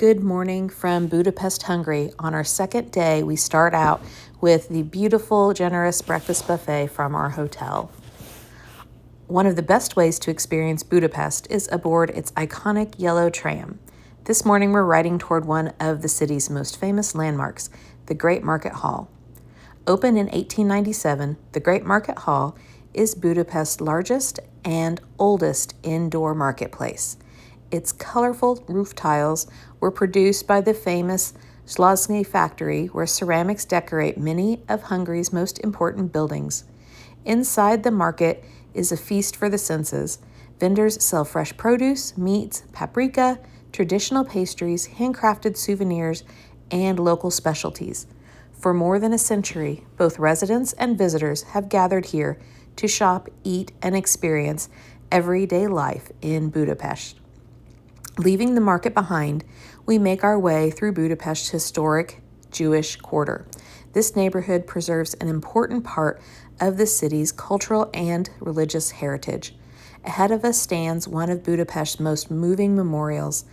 Good morning from Budapest, Hungary. On our second day, we start out with the beautiful, generous breakfast buffet from our hotel. One of the best ways to experience Budapest is aboard its iconic yellow tram. This morning, we're riding toward one of the city's most famous landmarks, the Great Market Hall. Opened in 1897, the Great Market Hall is Budapest's largest and oldest indoor marketplace. Its colorful roof tiles were produced by the famous Flódni factory, where ceramics decorate many of Hungary's most important buildings. Inside the market is a feast for the senses. Vendors sell fresh produce, meats, paprika, traditional pastries, handcrafted souvenirs, and local specialties. For more than a century, both residents and visitors have gathered here to shop, eat, and experience everyday life in Budapest. Leaving the market behind, we make our way through Budapest's historic Jewish quarter. This neighborhood preserves an important part of the city's cultural and religious heritage. Ahead of us stands one of Budapest's most moving memorials,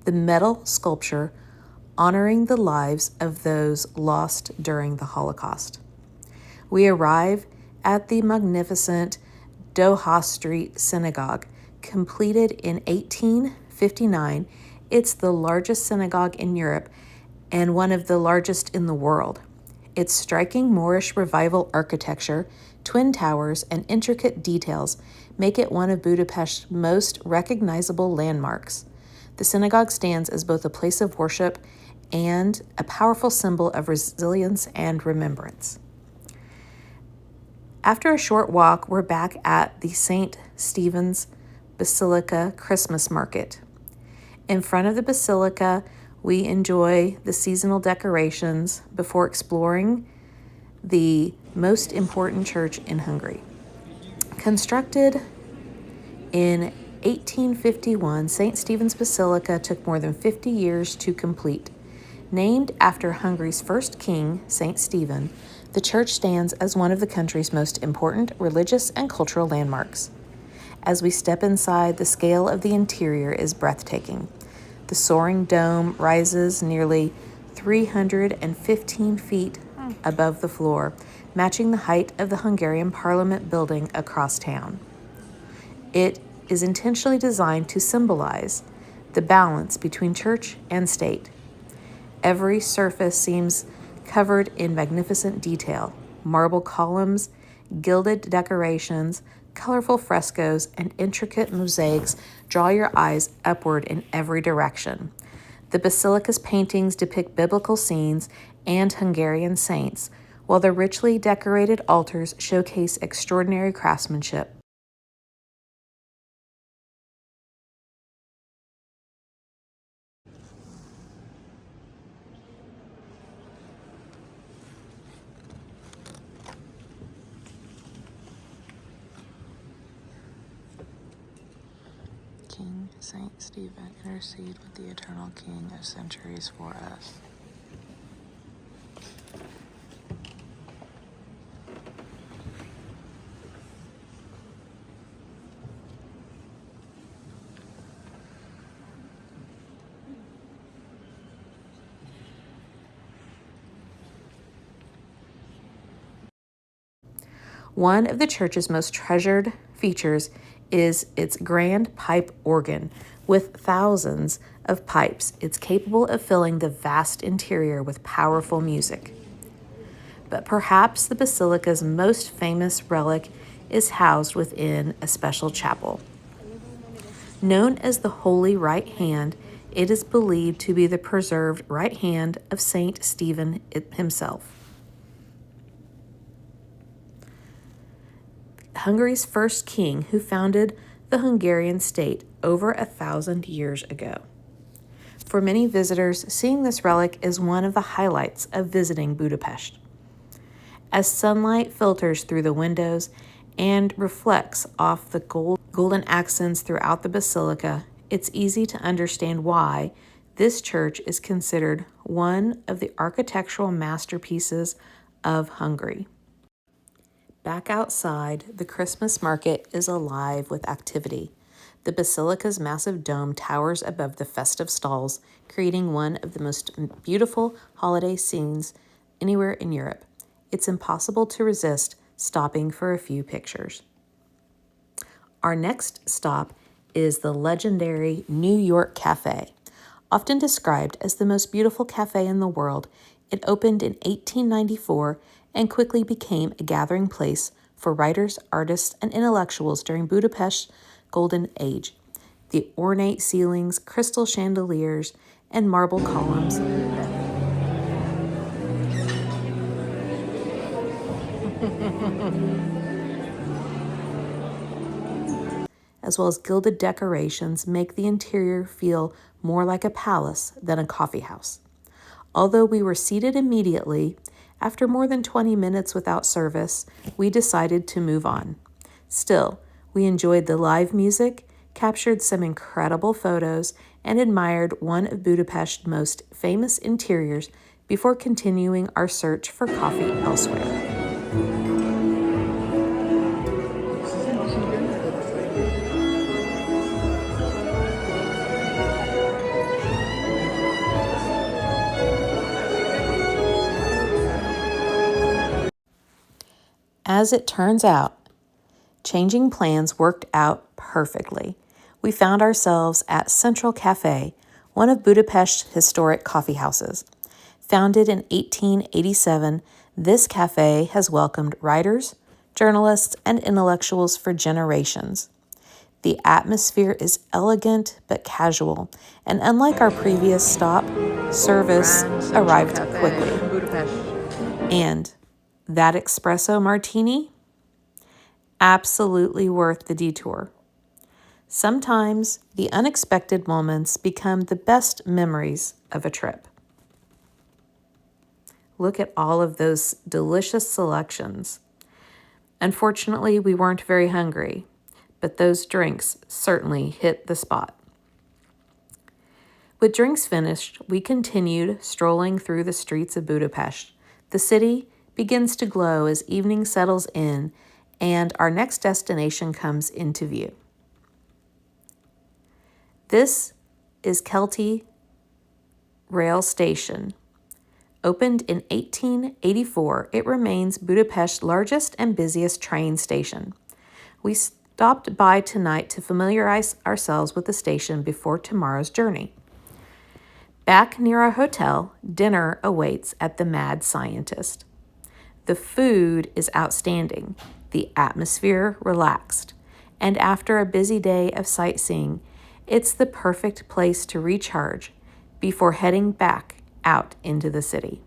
the metal sculpture honoring the lives of those lost during the Holocaust. We arrive at the magnificent Dohány Street Synagogue, completed in 1859. It's the largest synagogue in Europe and one of the largest in the world. Its striking Moorish Revival architecture, twin towers, and intricate details make it one of Budapest's most recognizable landmarks. The synagogue stands as both a place of worship and a powerful symbol of resilience and remembrance. After a short walk, we're back at the St. Stephen's Basilica Christmas Market. In front of the Basilica, we enjoy the seasonal decorations before exploring the most important church in Hungary. Constructed in 1851, St. Stephen's Basilica took more than 50 years to complete. Named after Hungary's first king, St. Stephen, the church stands as one of the country's most important religious and cultural landmarks. As we step inside, the scale of the interior is breathtaking. The soaring dome rises nearly 315 feet above the floor, matching the height of the Hungarian Parliament Building across town. It is intentionally designed to symbolize the balance between church and state. Every surface seems covered in magnificent detail: marble columns, gilded decorations, colorful frescoes, and intricate mosaics draw your eyes upward in every direction. The basilica's paintings depict biblical scenes and Hungarian saints, while the richly decorated altars showcase extraordinary craftsmanship. King St. Stephen, intercede with the eternal King of centuries for us. One of the church's most treasured features is its grand pipe organ. With thousands of pipes, it's capable of filling the vast interior with powerful music. But perhaps the basilica's most famous relic is housed within a special chapel. Known as the Holy Right Hand, it is believed to be the preserved right hand of Saint Stephen himself. Hungary's first king, who founded the Hungarian state over 1,000 years ago. For many visitors, seeing this relic is one of the highlights of visiting Budapest. As sunlight filters through the windows and reflects off the golden accents throughout the basilica, it's easy to understand why this church is considered one of the architectural masterpieces of Hungary. Back outside, the Christmas market is alive with activity. The Basilica's massive dome towers above the festive stalls, creating one of the most beautiful holiday scenes anywhere in Europe. It's impossible to resist stopping for a few pictures. Our next stop is the legendary New York Café. Often described as the most beautiful cafe in the world, it opened in 1894 and quickly became a gathering place for writers, artists, and intellectuals during Budapest's Golden Age. The ornate ceilings, crystal chandeliers, and marble columns as well as gilded decorations make the interior feel more like a palace than a coffee house. Although we were seated immediately, after more than 20 minutes without service, we decided to move on. Still, we enjoyed the live music, captured some incredible photos, and admired one of Budapest's most famous interiors before continuing our search for coffee elsewhere. As it turns out, changing plans worked out perfectly. We found ourselves at Central Café, one of Budapest's historic coffee houses. Founded in 1887, this cafe has welcomed writers, journalists, and intellectuals for generations. The atmosphere is elegant but casual, and unlike our previous stop, service arrived quickly. And that espresso martini? Absolutely worth the detour. Sometimes the unexpected moments become the best memories of a trip. Look at all of those delicious selections. Unfortunately, we weren't very hungry, but those drinks certainly hit the spot. With drinks finished, we continued strolling through the streets of Budapest. The city begins to glow as evening settles in and our next destination comes into view. This is Keleti Railway Station. Opened in 1884, it remains Budapest's largest and busiest train station. We stopped by tonight to familiarize ourselves with the station before tomorrow's journey. Back near our hotel, dinner awaits at the Mad Scientist. The food is outstanding, the atmosphere relaxed, and after a busy day of sightseeing, it's the perfect place to recharge before heading back out into the city.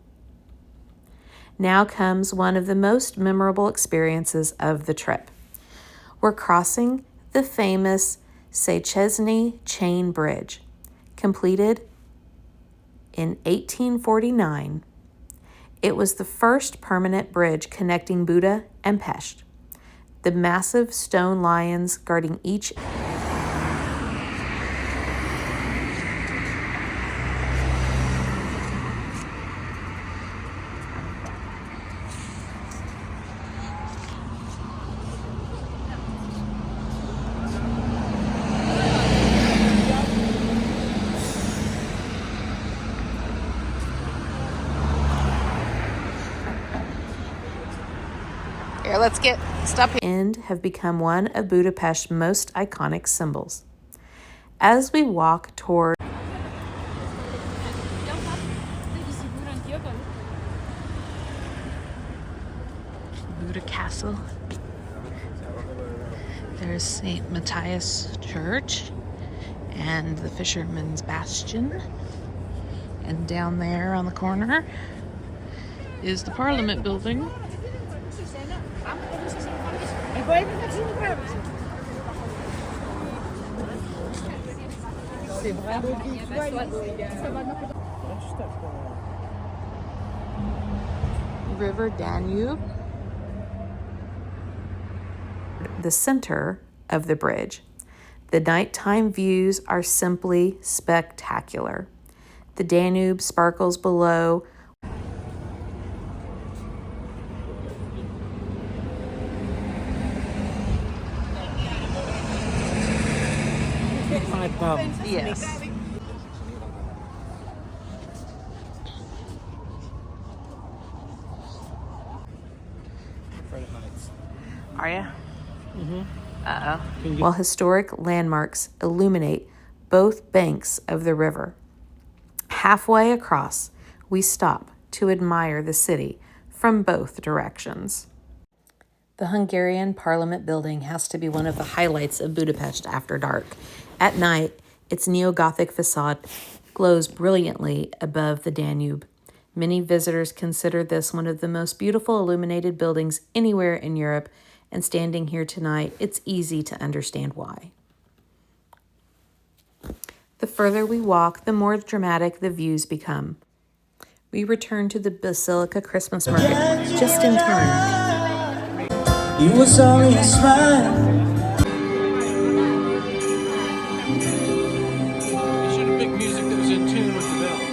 Now comes one of the most memorable experiences of the trip. We're crossing the famous Széchenyi Chain Bridge, completed in 1849. It was the first permanent bridge connecting Buda and Pest. The massive stone lions guarding each end have become one of Budapest's most iconic symbols. As we walk toward Buda Castle, there's St. Matthias Church and the Fisherman's Bastion. And down there on the corner is the Parliament Building. River Danube. The center of the bridge. The nighttime views are simply spectacular. The Danube sparkles below. Yes. Are you? Mm-hmm. Uh-oh. While historic landmarks illuminate both banks of the river, halfway across, we stop to admire the city from both directions. The Hungarian Parliament Building has to be one of the highlights of Budapest after dark. At night, its neo-Gothic facade glows brilliantly above the Danube. Many visitors consider this one of the most beautiful illuminated buildings anywhere in Europe, and standing here tonight, it's easy to understand why. The further we walk, the more dramatic the views become. We return to the Basilica Christmas market just in time. It was only a smile. You should have picked music that was in tune with the bell.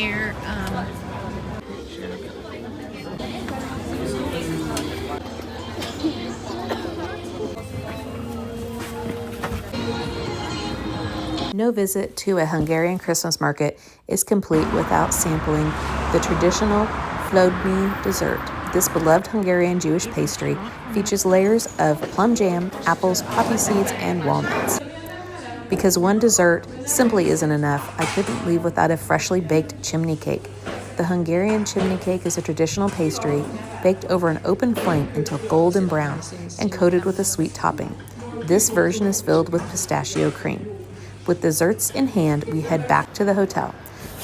here. No visit to a Hungarian Christmas market is complete without sampling the traditional Flódni dessert. This beloved Hungarian Jewish pastry features layers of plum jam, apples, poppy seeds, and walnuts. Because one dessert simply isn't enough, I couldn't leave without a freshly baked chimney cake. The Hungarian chimney cake is a traditional pastry baked over an open flame until golden brown and coated with a sweet topping. This version is filled with pistachio cream. With desserts in hand, we head back to the hotel.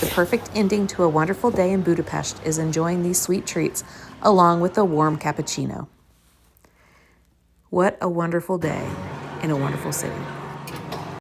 The perfect ending to a wonderful day in Budapest is enjoying these sweet treats along with a warm cappuccino. What a wonderful day in a wonderful city.